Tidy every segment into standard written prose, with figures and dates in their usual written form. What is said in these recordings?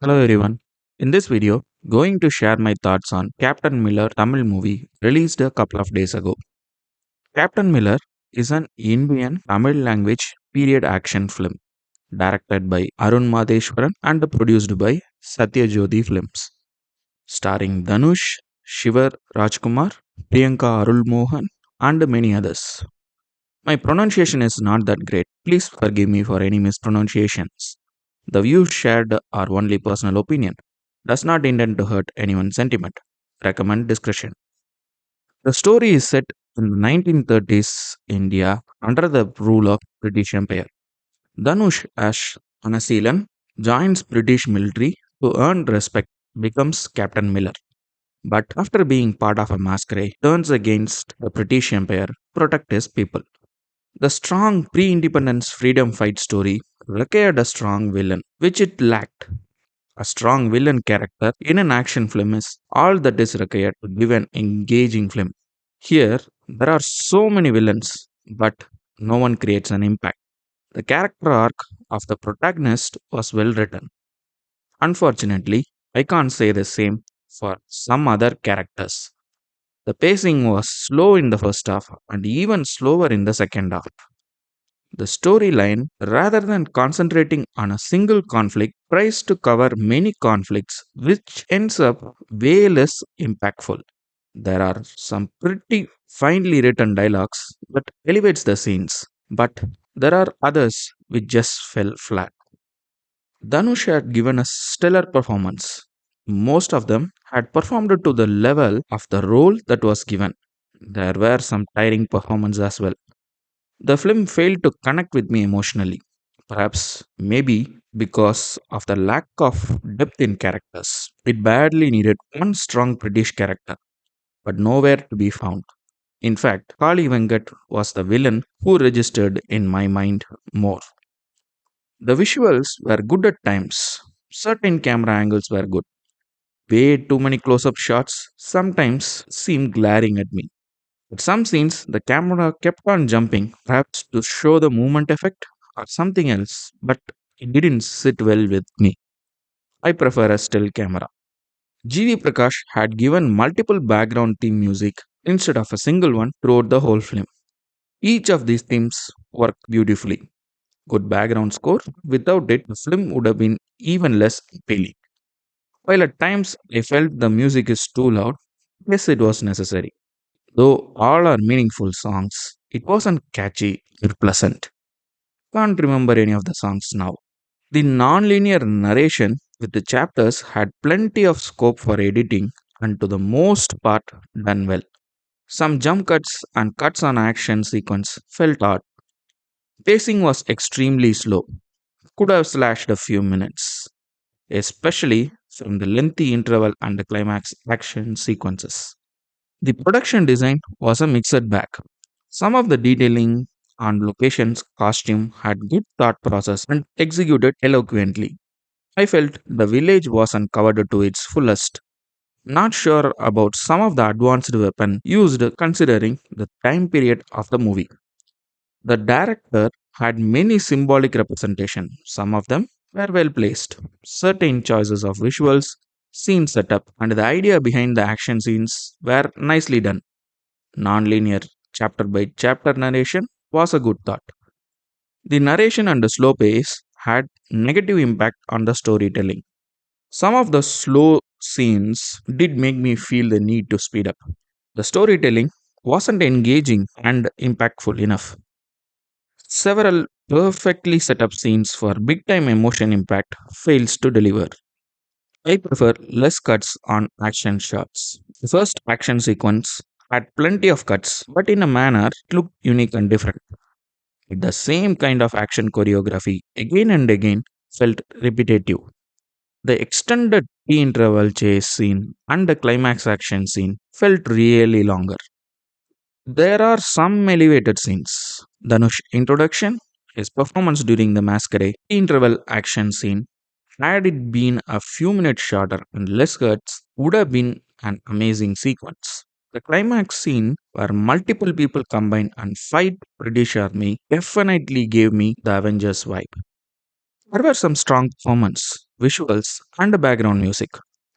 Hello everyone. In this video, going to share my thoughts on Captain Miller Tamil movie released a couple of days ago. Captain Miller is an Indian Tamil language period action film directed by Arun Madheshwaran and produced by Satyajodi Films, starring Dhanush, Shivar Rajkumar, Priyanka Arul Mohan, and many others. My pronunciation is not that great. Please forgive me for any mispronunciations. The views shared are only personal opinion, does not intend to hurt anyone's sentiment. Recommend discretion. The story is set in the 1930s India under the rule of British Empire. Dhanush, as an assailant, joins British military to earn respect, becomes Captain Miller. But after being part of a masquerade, turns against the British Empire to protect his people. The strong pre independence freedom fight story required a strong villain, which it lacked. A strong villain character in an action film is all that is required to give an engaging film. Here, there are so many villains, but no one creates an impact. The character arc of the protagonist was well written. Unfortunately, I can't say the same for some other characters. The pacing was slow in the first half and even slower in the second half. The storyline, rather than concentrating on a single conflict, tries to cover many conflicts, which ends up way less impactful. There are some pretty finely written dialogues that elevates the scenes, but there are others which just fell flat. Dhanush had given a stellar performance. Most of them had performed to the level of the role that was given. There were some tiring performances as well. The film failed to connect with me emotionally. Perhaps, maybe because of the lack of depth in characters. It badly needed one strong British character, but nowhere to be found. In fact, Kali Venkat was the villain who registered in my mind more. The visuals were good at times. Certain camera angles were good. Way too many close up shots sometimes seemed glaring at me. At some scenes, the camera kept on jumping, perhaps to show the movement effect or something else, but it didn't sit well with me. I prefer a still camera. V Prakash had given multiple background theme music instead of a single one throughout the whole film. Each of these themes worked beautifully. Good background score, without it, the film would have been even less appealing. While at times I felt the music is too loud, yes, it was necessary. Though all are meaningful songs, it wasn't catchy or pleasant. Can't remember any of the songs now. The non-linear narration with the chapters had plenty of scope for editing and to the most part done well. Some jump cuts and cuts on action sequence felt odd. Pacing was extremely slow. Could have slashed a few minutes, especially from the lengthy interval and the climax action sequences. The production design was a mixed bag. Some of the detailing on locations, costume had good thought process and executed eloquently. I felt the village wasn't covered to its fullest. Not sure about some of the advanced weapon used considering the time period of the movie. The director had many symbolic representation. Some of them were well placed. Certain choices of visuals, scene setup, and the idea behind the action scenes were nicely done. Non-linear chapter by chapter narration was a good thought. The narration and the slow pace had negative impact on the storytelling. Some of the slow scenes did make me feel the need to speed up. The storytelling wasn't engaging and impactful enough. Several perfectly set up scenes for big time emotion impact fails to deliver. I prefer less cuts on action shots. The first action sequence had plenty of cuts, but in a manner it looked unique and different. The same kind of action choreography again and again felt repetitive. The extended T interval chase scene and the climax action scene felt really longer. There are some elevated scenes. Dhanush introduction, his performance during the masquerade, interval action scene. Had it been a few minutes shorter and less cuts, would have been an amazing sequence. The climax scene where multiple people combine and fight British army definitely gave me the Avengers vibe. There were some strong performances. visuals, and background music.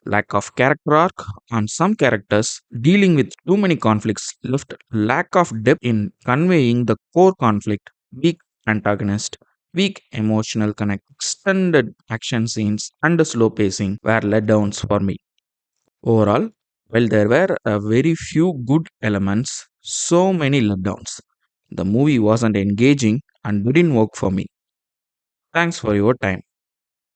Lack of character arc on some characters dealing with too many conflicts left lack of depth in conveying the core conflict, weak antagonist, weak emotional connect, extended action scenes, and slow pacing were letdowns for me. Overall, while there were a very few good elements, so many letdowns. The movie wasn't engaging and didn't work for me. Thanks for your time.